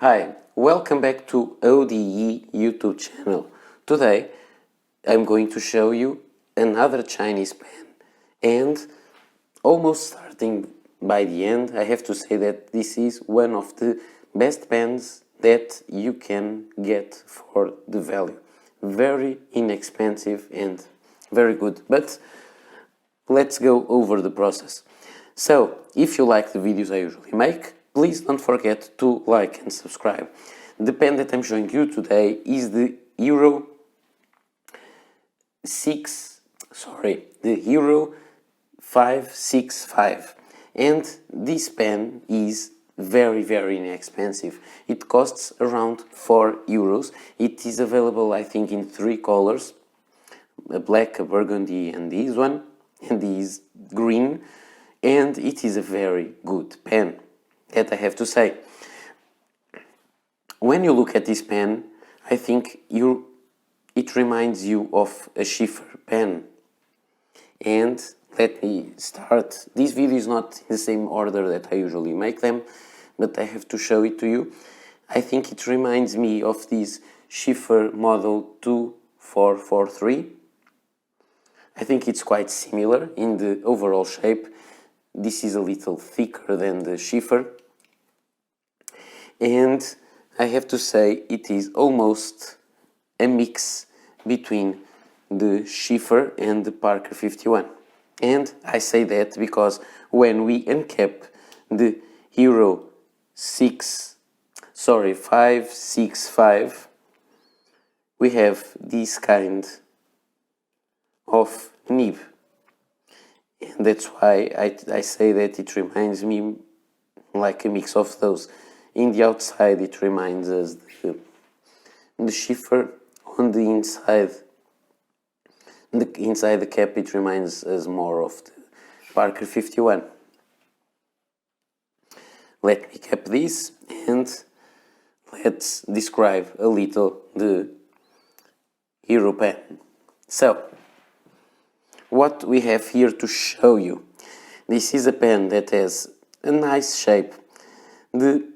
Hi, welcome back to ODE YouTube channel. Today I'm going to show you another Chinese pen, and almost starting by the end, I have to say that this is one of the best pens that you can get for the value. Very inexpensive and very good, but let's go over the process. So, if you like the videos I usually make, please don't forget to like and subscribe. The pen that I'm showing you today is the Hero 565, and this pen is very inexpensive. It costs around 4 euros. It is available, I think, in 3 colors: a black, a burgundy, and this one, and this green, and it is a very good pen, that I have to say. When you look at this pen, I think it reminds you of a Schiffer pen. And let me start. This video is not in the same order that I usually make them, but I have to show it to you. I think it reminds me of this Schiffer model 2443. I think it's quite similar in the overall shape. This is a little thicker than the Schiffer, and I have to say it is almost a mix between the Schiffer and the Parker 51. And I say that because when we uncap the Hero 565, we have this kind of nib. And that's why I say that it reminds me like a mix of those. In the outside it reminds us the Schiffer. On the inside, inside the cap, it reminds us more of the Parker 51. Let me cap this and let's describe a little the Hero pen. So, what we have here to show you. This is a pen that has a nice shape. The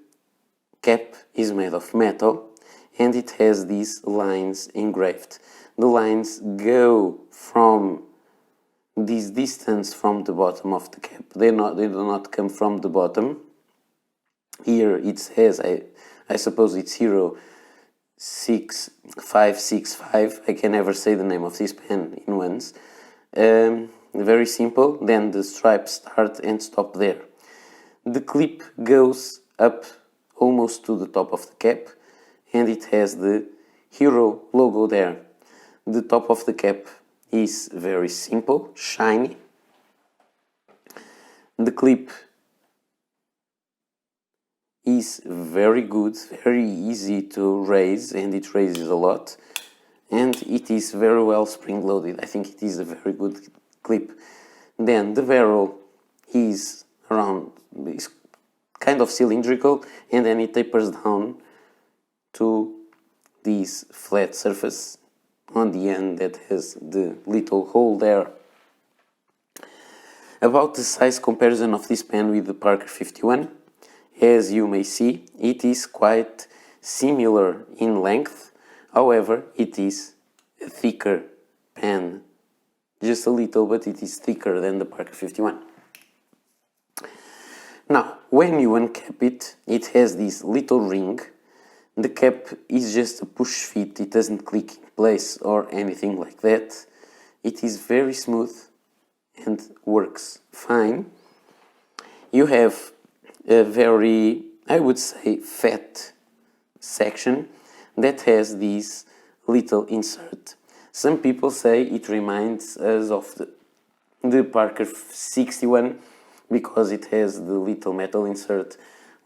cap is made of metal and it has these lines engraved. The lines go from this distance from the bottom of the cap. They do not come from the bottom. Here it says, I suppose it's Hero 565. I can never say the name of this pen in once. Very simple. Then the stripes start and stop there. The clip goes up almost to the top of the cap, and it has the Hero logo there. The top of the cap is very simple, shiny. The clip is very good, very easy to raise, and it raises a lot. And it is very well spring-loaded. I think it is a very good clip. Then the barrel is kind of cylindrical, and then it tapers down to this flat surface on the end that has the little hole there. About the size comparison of this pen with the Parker 51, as you may see, it is quite similar in length. However, it is a thicker pen, just a little, but it is thicker than the Parker 51. Now, when you uncap it, it has this little ring. The cap is just a push fit, it doesn't click in place or anything like that. It is very smooth and works fine. You have a very, I would say, fat section that has this little insert. Some people say it reminds us of the Parker 61 because it has the little metal insert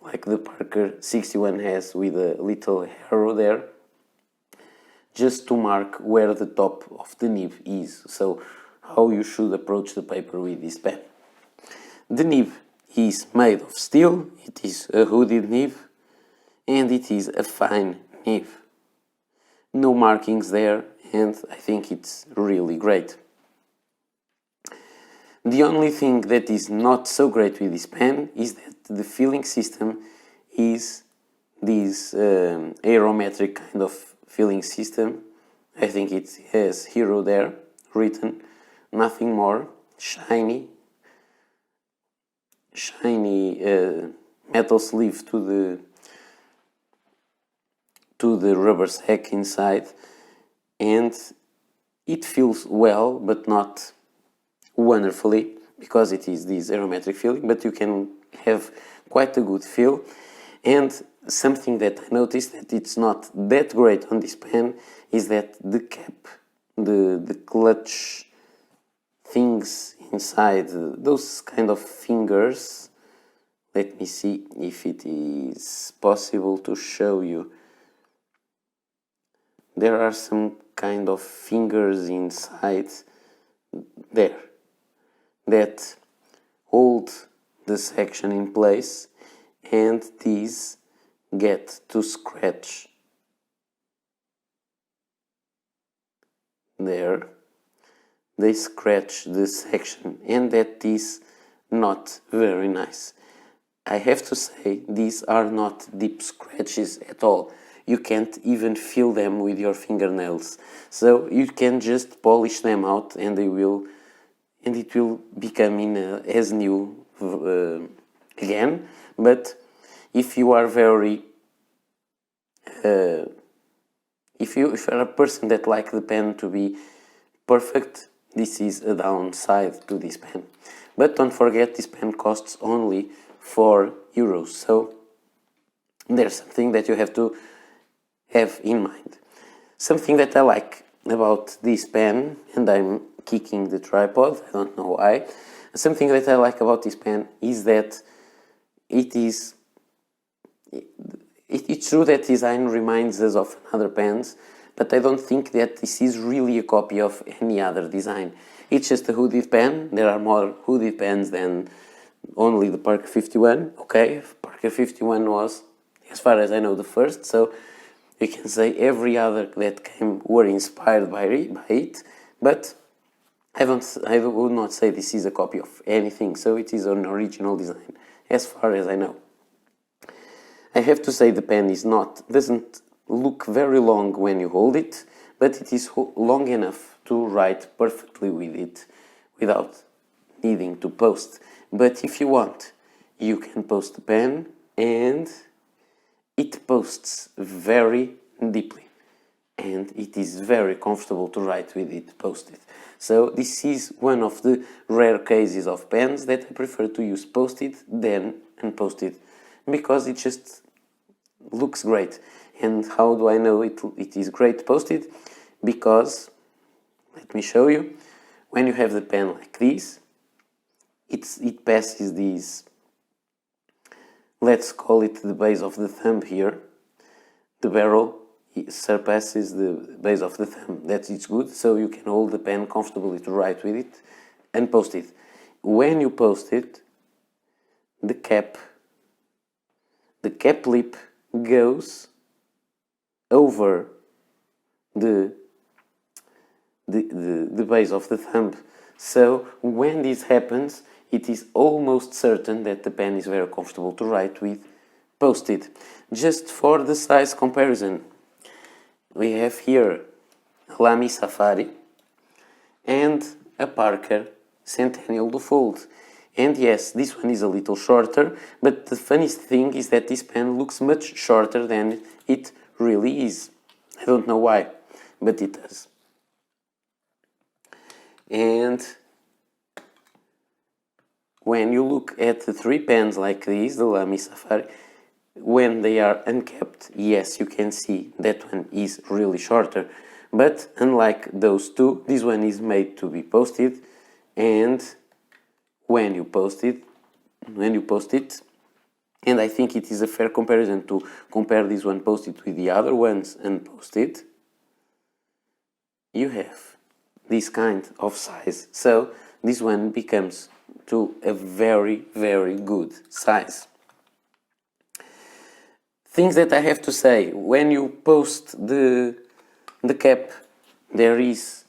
like the Parker 61 has, with a little arrow there, just to mark where the top of the nib is. So how you should approach the paper with this pen. The nib is made of steel, it is a hooded nib, and it is a fine nib. No markings there, and I think it's really great. The only thing that is not so great with this pen is that the filling system is this aerometric kind of filling system. I think it has Hero there written, nothing more. Shiny metal sleeve to the rubber sack inside, and it feels well, but not wonderfully, because it is this aromatic feeling, but you can have quite a good feel. And something that I noticed that it's not that great on this pen is that the cap, the clutch things inside, those kind of fingers, let me see if it is possible to show you. There are some kind of fingers inside there that hold the section in place, and these get to scratch there. They scratch the section, and that is not very nice. I have to say, these are not deep scratches at all. You can't even feel them with your fingernails. So you can just polish them out, and it will become as new again. But if you are very if you are a person that likes the pen to be perfect, this is a downside to this pen. But don't forget, this pen costs only €4, so there's something that you have to have in mind. Something that I like about this pen, and I'm kicking the tripod, I don't know why. Something that I like about this pen is that it's true that design reminds us of other pens, but I don't think that this is really a copy of any other design. It's just a hooded pen. There are more hooded pens than only the Parker 51. Okay, Parker 51 was, as far as I know, the first, so you can say every other that came were inspired by it, but I would not say this is a copy of anything, so it is an original design, as far as I know. I have to say the pen doesn't look very long when you hold it, but it is long enough to write perfectly with it without needing to post. But if you want, you can post the pen, and it posts very deeply, and it is very comfortable to write with it posted. So this is one of the rare cases of pens that I prefer to use posted than unposted, because it just looks great. And how do I know it is great posted? Because, let me show you, when you have the pen like this, it passes these, let's call it the base of the thumb here. The barrel surpasses the base of the thumb. That is good, so you can hold the pen comfortably to write with it and post it. When you post it, the cap lip goes over the base of the thumb. So when this happens, it is almost certain that the pen is very comfortable to write with posted. Just for the size comparison, we have here a Lamy Safari and a Parker Centennial Fold. And yes, this one is a little shorter, but the funniest thing is that this pen looks much shorter than it really is. I don't know why, but it does. And when you look at the three pens like these, the Lamy Safari, when they are uncapped, yes, you can see that one is really shorter. But unlike those two, this one is made to be posted, and when you post it, and I think it is a fair comparison to compare this one posted with the other ones unposted, you have this kind of size. So this one becomes to a very, very good size. Things that I have to say: when you post the cap, there is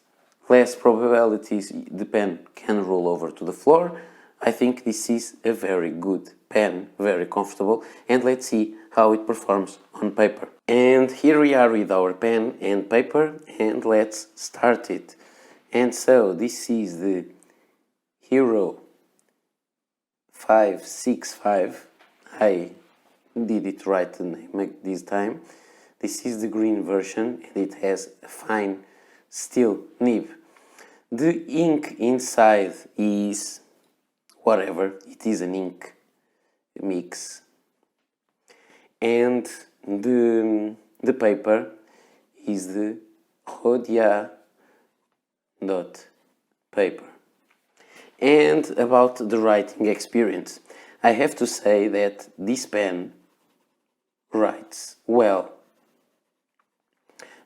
less probabilities the pen can roll over to the floor. I think this is a very good pen, very comfortable, and let's see how it performs on paper. And here we are with our pen and paper, and let's start it. And so this is the Hero 565. I did it right the name this time. This is the green version, and it has a fine steel nib. The ink inside is whatever, it is an ink mix. And the paper is the Rhodia dot paper. And about the writing experience, I have to say that this pen writes well.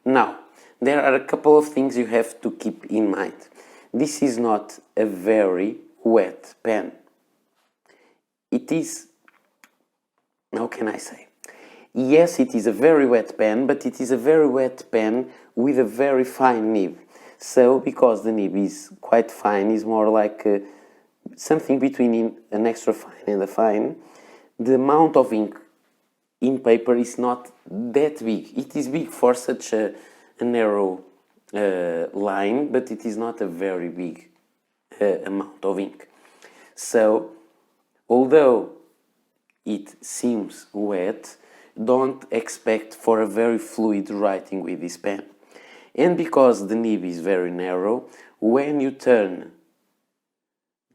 Now, there are a couple of things you have to keep in mind. This is not a very wet pen. It is, how can I say? Yes, it is a very wet pen, but it is a very wet pen with a very fine nib. So, because the nib is quite fine, is more like something between an extra fine and a fine, the amount of ink in paper is not that big. It is big for such a narrow line, but it is not a very big amount of ink. So, although it seems wet, don't expect for a very fluid writing with this pen. And because the nib is very narrow, when you turn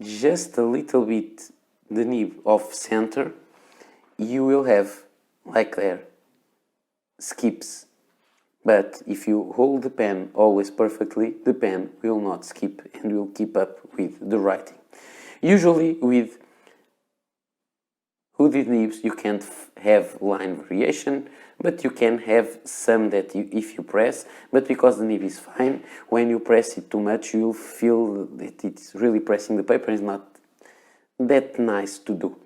just a little bit the nib off center, you will have, like there, skips. But if you hold the pen always perfectly, the pen will not skip and will keep up with the writing. Usually with hooded nibs you can't have line variation, but you can have some that if you press, but because the nib is fine, when you press it too much you'll feel that it's really pressing the paper. Is not that nice to do.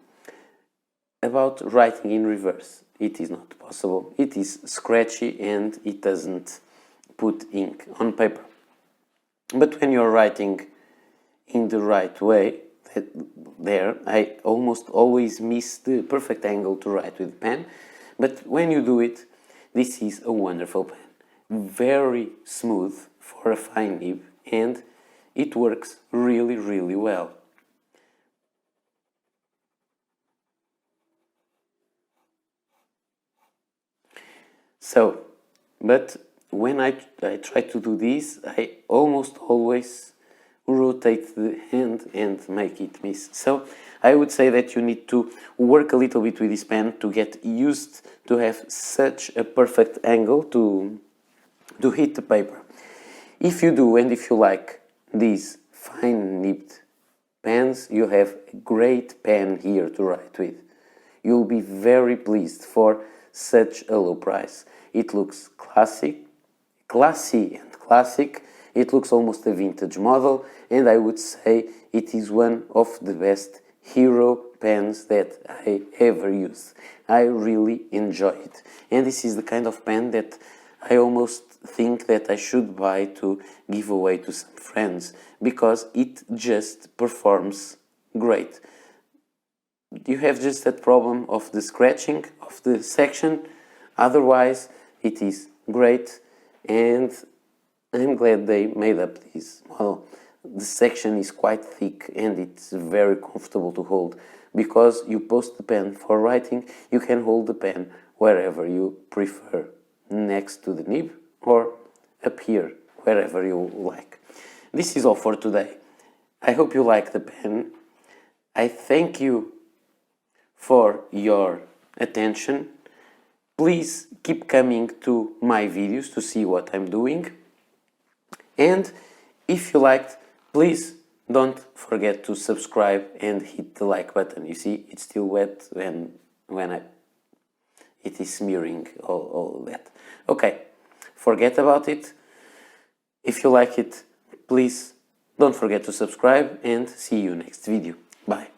About writing in reverse, it is not possible. It is scratchy and it doesn't put ink on paper. But when you're writing in the right way, there, I almost always miss the perfect angle to write with the pen, but when you do it, this is a wonderful pen. Very smooth for a fine nib, and it works really, really well. So, but when I try to do this, I almost always rotate the hand and make it miss. So I would say that you need to work a little bit with this pen to get used to have such a perfect angle to hit the paper. If you do, and if you like these fine nibbed pens, you have a great pen here to write with. You'll be very pleased for such a low price. It looks classy and classic. It looks almost a vintage model, and I would say it is one of the best Hero pens that I ever used. I really enjoy it, and this is the kind of pen that I almost think that I should buy to give away to some friends, because it just performs great. You have just that problem of the scratching of the section, otherwise it is great, and I'm glad they made up this model. The section is quite thick and it's very comfortable to hold, because you post the pen for writing, you can hold the pen wherever you prefer, next to the nib or up here, wherever you like. This is all for today. I hope you like the pen. I thank you for your attention. Please keep coming to my videos to see what I'm doing. And if you liked, please don't forget to subscribe and hit the like button. You see, it's still wet when it is smearing all that. Okay, forget about it. If you like it, please don't forget to subscribe, and see you next video. Bye.